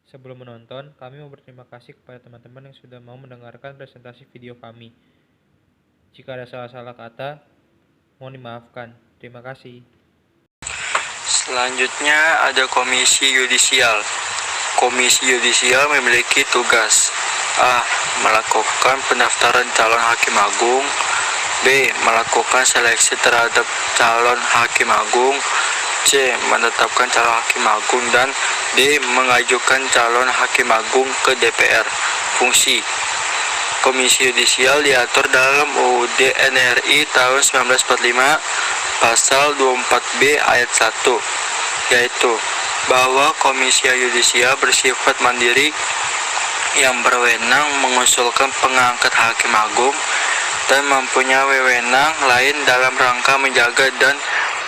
Sebelum menonton, kami mau berterima kasih kepada teman-teman yang sudah mau mendengarkan presentasi video kami. Jika ada salah-salah kata, mohon dimaafkan. Terima kasih. Selanjutnya ada Komisi Yudisial. Komisi Yudisial memiliki tugas A. Melakukan pendaftaran calon hakim agung. B. Melakukan seleksi terhadap calon hakim agung. C. Menetapkan calon hakim agung. Dan D. Mengajukan calon hakim agung ke DPR. Fungsi Komisi Yudisial diatur dalam UUD NRI tahun 1945 pasal 24B ayat 1, yaitu bahwa Komisi Yudisial bersifat mandiri yang berwenang mengusulkan pengangkat hakim agung dan mempunyai wewenang lain dalam rangka menjaga dan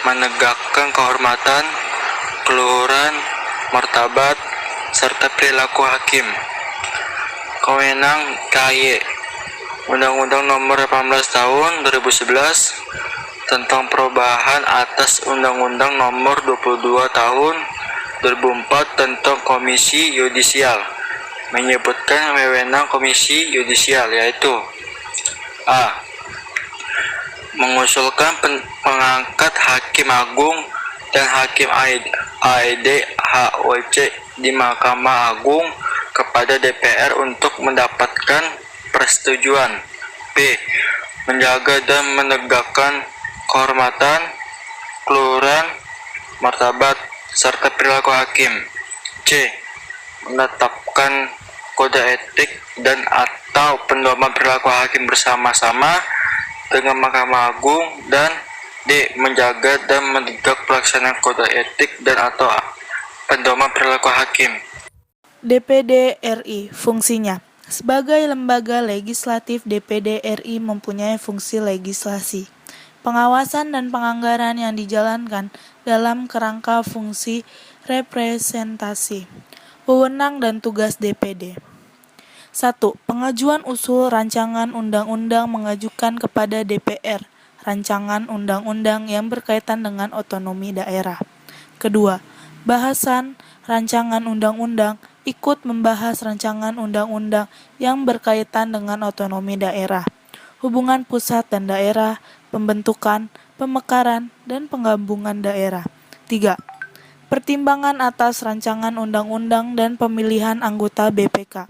menegakkan kehormatan, keluhuran, martabat, serta perilaku hakim. Kewenang KY Undang-Undang Nomor 18 Tahun 2011 tentang perubahan atas Undang-Undang Nomor 22 Tahun 2004 tentang Komisi Yudisial menyebutkan wewenang Komisi Yudisial, yaitu A. Mengusulkan pengangkat Hakim Agung dan Hakim AED HOC di Mahkamah Agung kepada DPR untuk mendapatkan persetujuan. B. Menjaga dan menegakkan kehormatan, keluhuran, martabat, serta perilaku hakim. C. Menetapkan kode etik dan atau pedoman perilaku hakim bersama-sama dengan Mahkamah Agung. Dan D. Menjaga dan menegakkan pelaksanaan kode etik dan atau pedoman perilaku hakim. DPD RI, fungsinya. Sebagai lembaga legislatif, DPD RI mempunyai fungsi legislasi, pengawasan dan penganggaran yang dijalankan dalam kerangka fungsi representasi. Wewenang dan tugas DPD. 1. Pengajuan usul rancangan undang-undang mengajukan kepada DPR rancangan undang-undang yang berkaitan dengan otonomi daerah. Kedua, bahasan rancangan undang-undang ikut membahas rancangan undang-undang yang berkaitan dengan otonomi daerah, hubungan pusat dan daerah, pembentukan, pemekaran, dan penggabungan daerah. 3. Pertimbangan atas rancangan undang-undang dan pemilihan anggota BPK.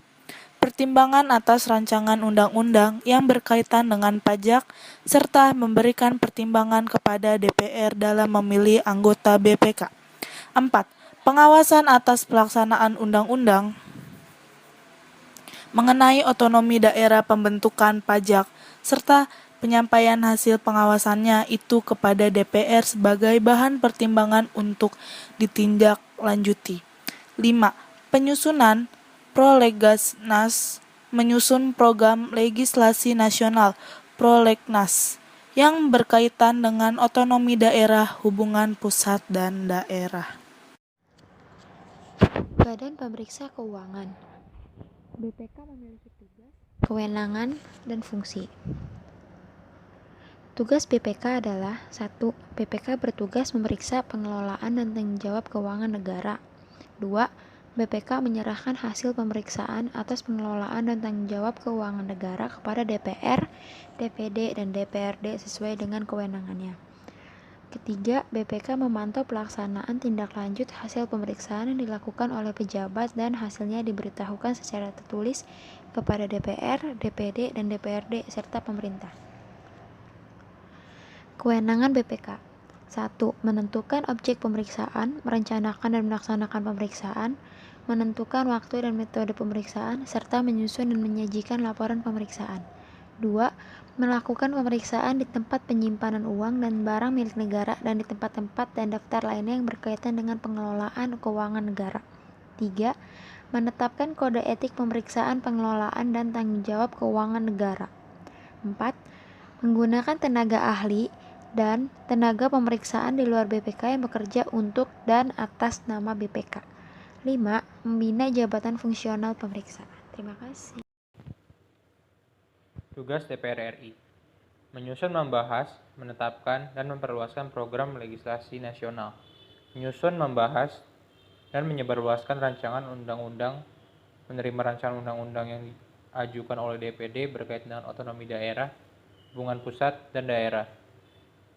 Pertimbangan atas rancangan undang-undang yang berkaitan dengan pajak, serta memberikan pertimbangan kepada DPR dalam memilih anggota BPK. 4. Pengawasan atas pelaksanaan undang-undang mengenai otonomi daerah pembentukan pajak, serta penyampaian hasil pengawasannya itu kepada DPR sebagai bahan pertimbangan untuk ditindaklanjuti. 5. Penyusunan prolegnas menyusun program legislasi nasional prolegnas yang berkaitan dengan otonomi daerah, hubungan pusat dan daerah. Badan Pemeriksa Keuangan. BPK memiliki tugas, kewenangan, dan fungsi. Tugas BPK adalah 1. BPK bertugas memeriksa pengelolaan dan tanggung jawab keuangan negara. 2. BPK menyerahkan hasil pemeriksaan atas pengelolaan dan tanggung jawab keuangan negara kepada DPR, DPD, dan DPRD sesuai dengan kewenangannya. Ketiga, BPK memantau pelaksanaan tindak lanjut hasil pemeriksaan yang dilakukan oleh pejabat dan hasilnya diberitahukan secara tertulis kepada DPR, DPD, dan DPRD serta pemerintah. Kewenangan BPK. 1. Menentukan objek pemeriksaan, merencanakan dan melaksanakan pemeriksaan, menentukan waktu dan metode pemeriksaan, serta menyusun dan menyajikan laporan pemeriksaan. 2. Melakukan pemeriksaan di tempat penyimpanan uang dan barang milik negara dan di tempat-tempat dan daftar lainnya yang berkaitan dengan pengelolaan keuangan negara. 3. Menetapkan kode etik pemeriksaan pengelolaan dan tanggung jawab keuangan negara. 4. Menggunakan tenaga ahli dan tenaga pemeriksaan di luar BPK yang bekerja untuk dan atas nama BPK. 5. Membina jabatan fungsional pemeriksaan. Terima kasih. Tugas DPR RI. Menyusun, membahas, menetapkan, dan memperluaskan program legislasi nasional. Menyusun, membahas, dan menyebarluaskan rancangan undang-undang, menerima rancangan undang-undang yang diajukan oleh DPD berkaitan dengan otonomi daerah, hubungan pusat dan daerah,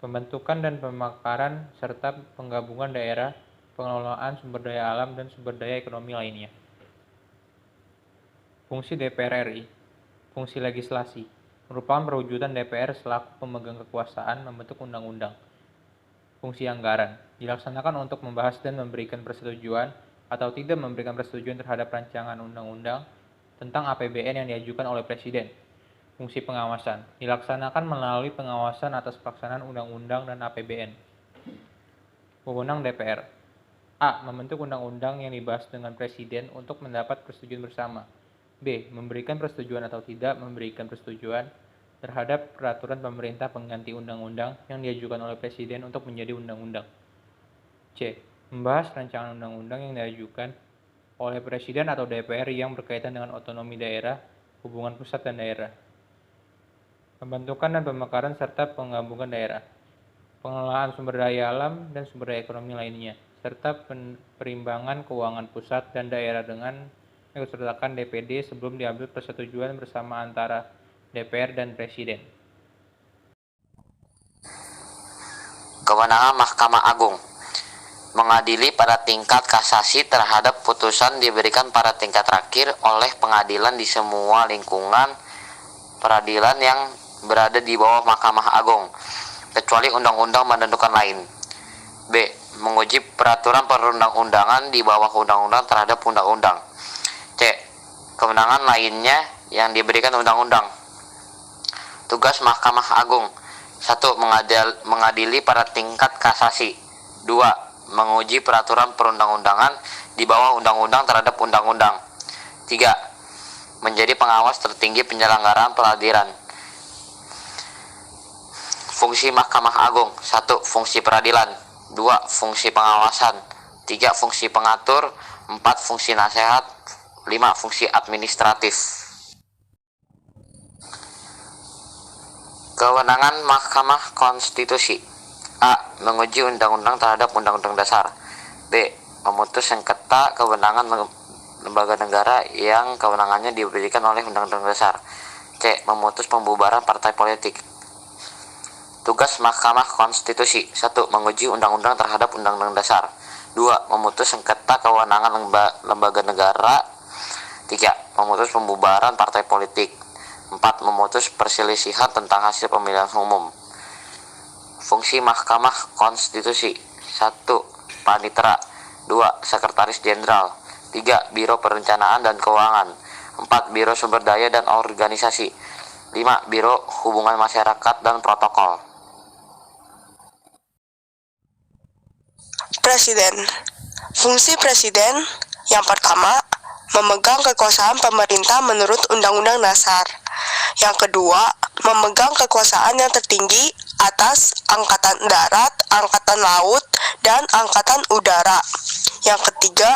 pembentukan dan pemekaran serta penggabungan daerah, pengelolaan sumber daya alam dan sumber daya ekonomi lainnya. Fungsi DPR RI. Fungsi legislasi merupakan perwujudan DPR selaku pemegang kekuasaan membentuk undang-undang. Fungsi anggaran dilaksanakan untuk membahas dan memberikan persetujuan atau tidak memberikan persetujuan terhadap rancangan undang-undang tentang APBN yang diajukan oleh Presiden. Fungsi pengawasan dilaksanakan melalui pengawasan atas pelaksanaan undang-undang dan APBN. Wewenang DPR. A. Membentuk undang-undang yang dibahas dengan Presiden untuk mendapat persetujuan bersama. B. Memberikan persetujuan atau tidak memberikan persetujuan terhadap peraturan pemerintah pengganti undang-undang yang diajukan oleh Presiden untuk menjadi undang-undang. C. Membahas rancangan undang-undang yang diajukan oleh Presiden atau DPR yang berkaitan dengan otonomi daerah, hubungan pusat dan daerah. Pembentukan dan pemekaran serta penggabungan daerah. Pengelolaan sumber daya alam dan sumber daya ekonomi lainnya, serta perimbangan keuangan pusat dan daerah dengan mengikutsertakan DPD sebelum diambil persetujuan bersama antara DPR dan Presiden. Kewenangan Mahkamah Agung mengadili pada tingkat kasasi terhadap putusan diberikan pada tingkat terakhir oleh pengadilan di semua lingkungan peradilan yang berada di bawah Mahkamah Agung, kecuali undang-undang menentukan lain. B. Menguji peraturan perundang-undangan di bawah undang-undang terhadap undang-undang. C. Kewenangan lainnya yang diberikan undang-undang. Tugas Mahkamah Agung: 1. Mengadili pada tingkat kasasi. 2. Menguji peraturan perundang-undangan di bawah undang-undang terhadap undang-undang. 3. Menjadi pengawas tertinggi penyelenggaraan peradilan. Fungsi Mahkamah Agung: 1. Fungsi peradilan. 2. Fungsi pengawasan. 3. Fungsi pengatur. 4. Fungsi nasihat. 5. Fungsi administratif. Kewenangan Mahkamah Konstitusi. A. Menguji undang-undang terhadap undang-undang dasar. B. Memutus sengketa kewenangan lembaga negara yang kewenangannya diberikan oleh undang-undang dasar. C. Memutus pembubaran partai politik. Tugas Mahkamah Konstitusi: 1. Menguji undang-undang terhadap undang-undang dasar. 2. Memutus sengketa kewenangan lembaga negara. 3. Memutus pembubaran partai politik. 4. Memutus perselisihan tentang hasil pemilihan umum. Fungsi Mahkamah Konstitusi: 1. Panitera. 2. Sekretaris Jenderal. 3. Biro Perencanaan dan Keuangan. 4. Biro Sumber Daya dan Organisasi. 5. Biro Hubungan Masyarakat dan Protokol. Presiden. Fungsi Presiden yang pertama, memegang kekuasaan pemerintah menurut Undang-Undang Dasar. Yang kedua, memegang kekuasaan yang tertinggi atas Angkatan Darat, Angkatan Laut, dan Angkatan Udara. Yang ketiga,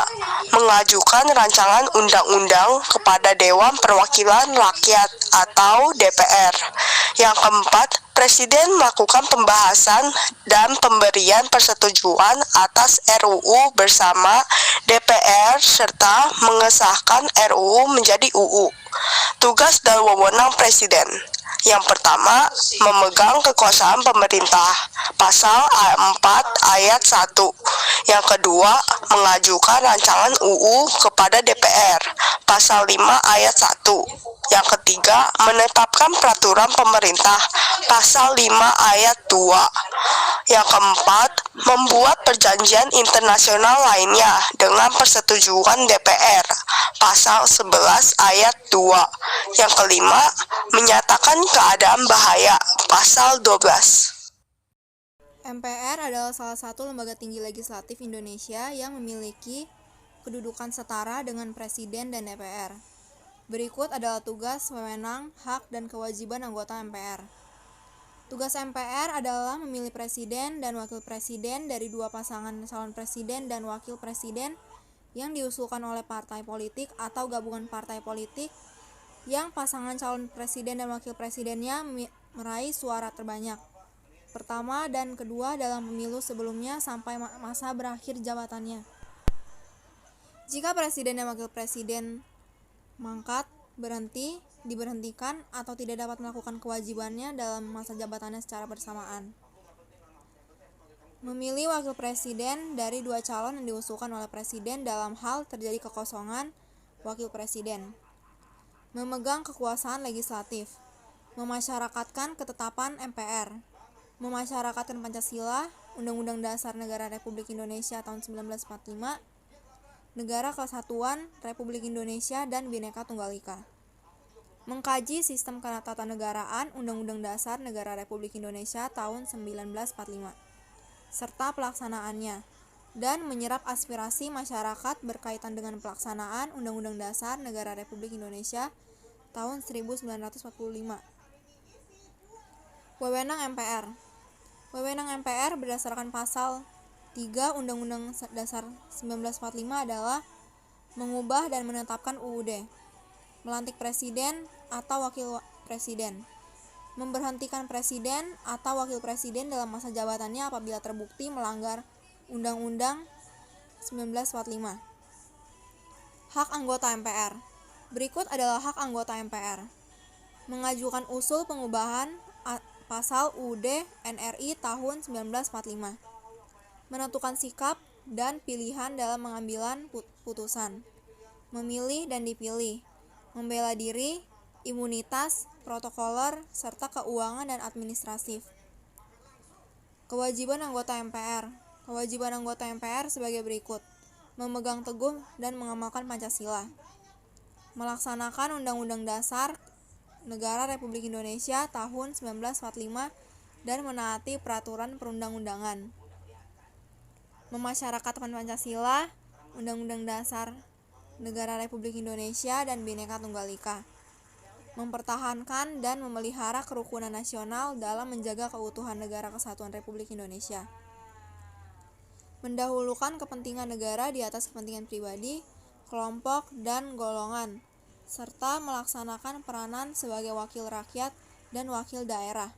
mengajukan rancangan undang-undang kepada Dewan Perwakilan Rakyat atau DPR. Yang keempat, Presiden melakukan pembahasan dan pemberian persetujuan atas RUU bersama DPR serta mengesahkan RUU menjadi UU. Tugas dan wewenang Presiden. Yang pertama, memegang kekuasaan pemerintah. Pasal 4 ayat 1. Yang kedua, mengajukan rancangan UU kepada DPR. Pasal 5 ayat 1. Yang ketiga, menetapkan peraturan pemerintah. Pasal 5 ayat 2. Yang keempat, membuat perjanjian internasional lainnya dengan persetujuan DPR. Pasal 11 ayat 2. Yang kelima, menyatakan keadaan bahaya. Pasal 12. MPR adalah salah satu lembaga tinggi legislatif Indonesia yang memiliki kedudukan setara dengan Presiden dan DPR. Berikut adalah tugas, wewenang, hak, dan kewajiban anggota MPR. Tugas MPR adalah memilih presiden dan wakil presiden dari dua pasangan calon presiden dan wakil presiden yang diusulkan oleh partai politik atau gabungan partai politik yang pasangan calon presiden dan wakil presidennya meraih suara terbanyak. Pertama dan kedua dalam pemilu sebelumnya sampai masa berakhir jabatannya. Jika presiden dan wakil presiden mangkat, berhenti, diberhentikan, atau tidak dapat melakukan kewajibannya dalam masa jabatannya secara bersamaan. Memilih wakil presiden dari 2 calon yang diusulkan oleh presiden dalam hal terjadi kekosongan wakil presiden. Memegang kekuasaan legislatif. Memasyarakatkan ketetapan MPR. Memasyarakatkan Pancasila, Undang-Undang Dasar Negara Republik Indonesia tahun 1945, Negara Kesatuan Republik Indonesia dan Bhinneka Tunggal Ika. Mengkaji sistem ketatanegaraan Undang-Undang Dasar Negara Republik Indonesia tahun 1945 serta pelaksanaannya, dan menyerap aspirasi masyarakat berkaitan dengan pelaksanaan Undang-Undang Dasar Negara Republik Indonesia tahun 1945. Wewenang MPR. Wewenang MPR berdasarkan pasal 3 Undang-Undang Dasar 1945 adalah mengubah dan menetapkan UUD, melantik presiden atau wakil presiden, memberhentikan presiden atau wakil presiden dalam masa jabatannya apabila terbukti melanggar Undang-Undang 1945. Hak anggota MPR. Berikut adalah hak anggota MPR. Mengajukan usul pengubahan pasal UUD NRI tahun 1945. Menentukan sikap dan pilihan dalam pengambilan putusan. Memilih dan dipilih. Membela diri, imunitas, protokoler, serta keuangan dan administratif. Kewajiban anggota MPR. Kewajiban anggota MPR sebagai berikut. Memegang teguh dan mengamalkan Pancasila. Melaksanakan Undang-Undang Dasar Negara Republik Indonesia tahun 1945 dan menaati peraturan perundang-undangan. Memasyarakatkan Pancasila, Undang-Undang Dasar Negara Republik Indonesia dan Bhinneka Tunggal Ika. Mempertahankan dan memelihara kerukunan nasional dalam menjaga keutuhan Negara Kesatuan Republik Indonesia. Mendahulukan kepentingan negara di atas kepentingan pribadi, kelompok, dan golongan, serta melaksanakan peranan sebagai wakil rakyat dan wakil daerah.